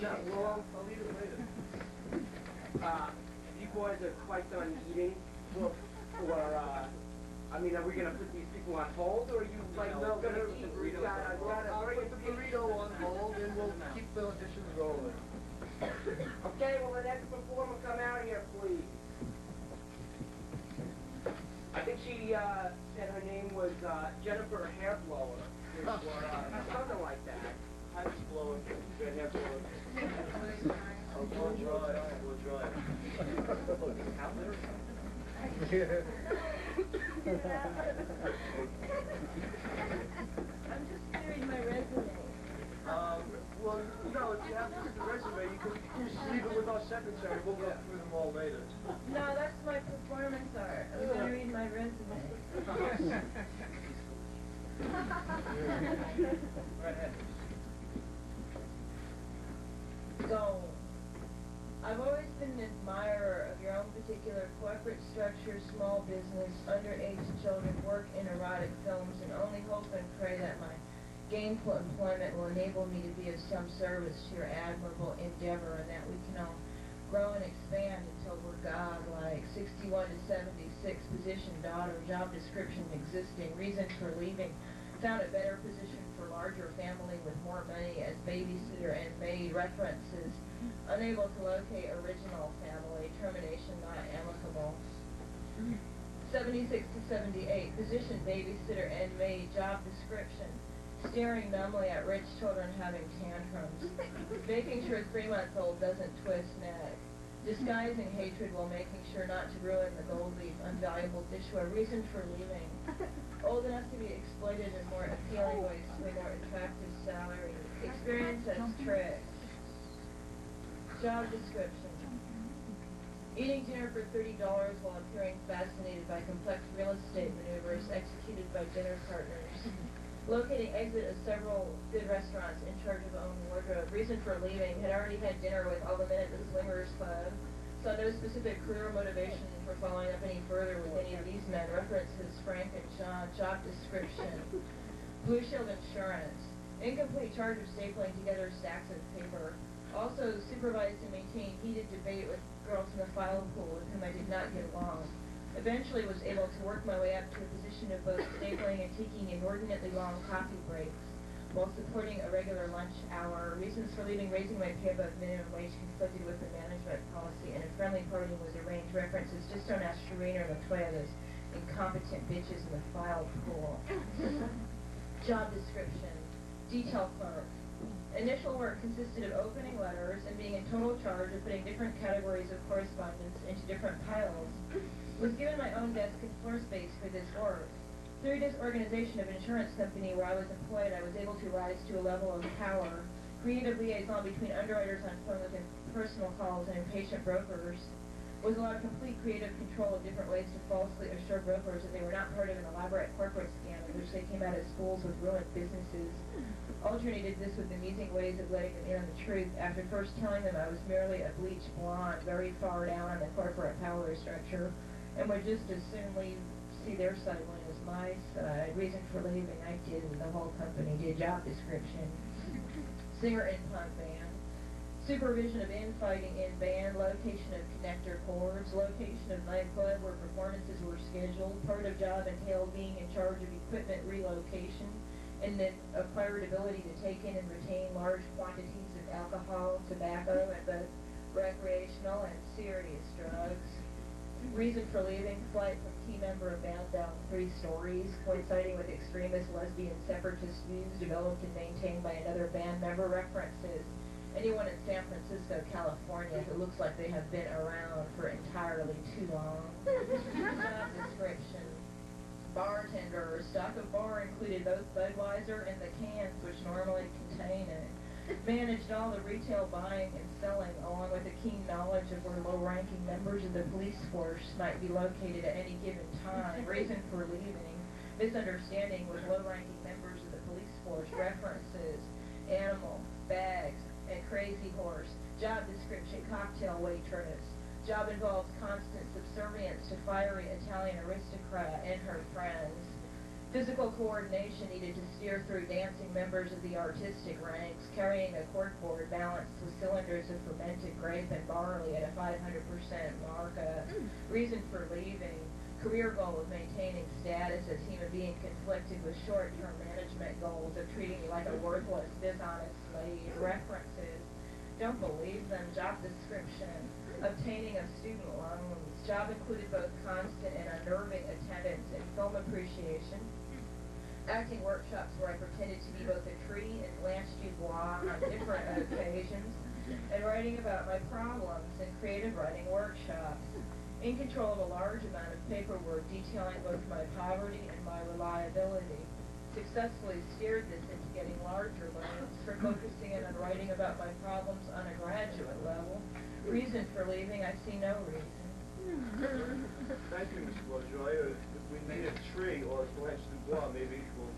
No, well, I'll leave it later. If you boys are quite done eating, or, I mean, are we gonna put these people on hold, or are you, like, No, gonna I'll keep put the burrito on hold, and we'll keep the auditions rolling. Okay, will the next performer come out here, please? I think she, said her name was, Jennifer Hairblower, or, something like that. Hair blower. Good hair blower. Oh, Blowdryer. I'm just doing my resume. Well, no, if you have to get the resume, you can just leave it with our secretary. We'll go through them all later. No, that's my performance art. I'm going to read my resume. Right ahead. Go. I've always been an admirer of your own particular corporate structure, small business, underage children, work in erotic films, and only hope and pray that my gainful employment will enable me to be of some service to your admirable endeavor, and that we can all grow and expand until we're godlike. 61 to 76, position, daughter, job description existing, reason for leaving, found a better position for larger family with more money as babysitter and maid, references, unable to locate original family, termination not amicable. 76 to 78, position, babysitter and maid, job description, staring numbly at rich children having tantrums, making sure 3-month-old doesn't twist neck, disguising hatred while making sure not to ruin the gold leaf, unvaluable dishware, reason for leaving, old enough to be exploited in more appealing ways to a more attractive salary, experience as tricks, job description, eating dinner for $30 while appearing fascinated by complex real estate maneuvers executed by dinner partners, locating exit of several good restaurants in charge of own wardrobe. Reason for leaving, had already had dinner with all the men at the Swingers Club. Saw no specific career motivation for following up any further with any of these men. References, Frank and John. Job description. Blue Shield Insurance. Incomplete charge of stapling together stacks of paper. Also supervised and maintained heated debate with girls in the file pool with whom I did not get along. Eventually was able to work my way up to a position of both stapling and taking inordinately long coffee breaks while supporting a regular lunch hour. Reasons for leaving, raising my pay above minimum wage conflicted with the management policy, and a friendly party was arranged. References, just don't ask Sharina or Latoya, those incompetent bitches in the file pool. Job description, detail clerk. Initial work consisted of opening letters and being in total charge of putting different categories of correspondence into different piles. Was given my own desk and floor space for this work. Through disorganization of an insurance company where I was employed, I was able to rise to a level of power, creative liaison between underwriters on phone with impersonal calls and impatient brokers, was allowed complete creative control of different ways to falsely assure brokers that they were not part of an elaborate corporate scam in which they came out as fools with ruined businesses. Alternated this with amusing ways of letting them in on the truth after first telling them I was merely a bleached blonde, very far down on the corporate power structure, and would just as soon see their side when it was my side. Reason for leaving, I did, and the whole company did. Job description, singer in punk band, supervision of infighting in band, location of connector cords, location of nightclub where performances were scheduled. Part of job entailed being in charge of equipment relocation, and then acquired ability to take in and retain large quantities of alcohol, tobacco, and both recreational and serious drugs. Reason for leaving, flight from key member of band down 3 stories, coinciding with extremist lesbian separatist views developed and maintained by another band member. References, anyone in San Francisco, California who looks like they have been around for entirely too long. Job description, bartender. Stock of bar included both Budweiser and the cans which normally contain it. Managed all the retail buying and selling, along with a keen knowledge of where low-ranking members of the police force might be located at any given time. Reason for leaving, misunderstanding with low-ranking members of the police force. References, animal, bags, and crazy horse. Job description, cocktail waitress. Job involves constant subservience to fiery Italian aristocrat and her friends. Physical coordination needed to steer through dancing members of the artistic ranks, carrying a corkboard balanced with cylinders of fermented grape and barley at a 500% markup. Reason for leaving. Career goal of maintaining status as human being conflicted with short-term management goals of treating you like a worthless, dishonest slave. References. Don't believe them. Job description. Obtaining of student loans. Job included both constant and unnerving attendance in film appreciation. Acting workshops where I pretended to be both a tree and Blanche Dubois on different occasions. And writing about my problems in creative writing workshops. In control of a large amount of paperwork detailing both my poverty and my reliability. Successfully steered this into getting larger loans for focusing in on writing about my problems on a graduate level. Reason for leaving, I see no reason. Thank you, Ms. Blowdryer. If we need a tree or a Blanche Dubois, maybe we'll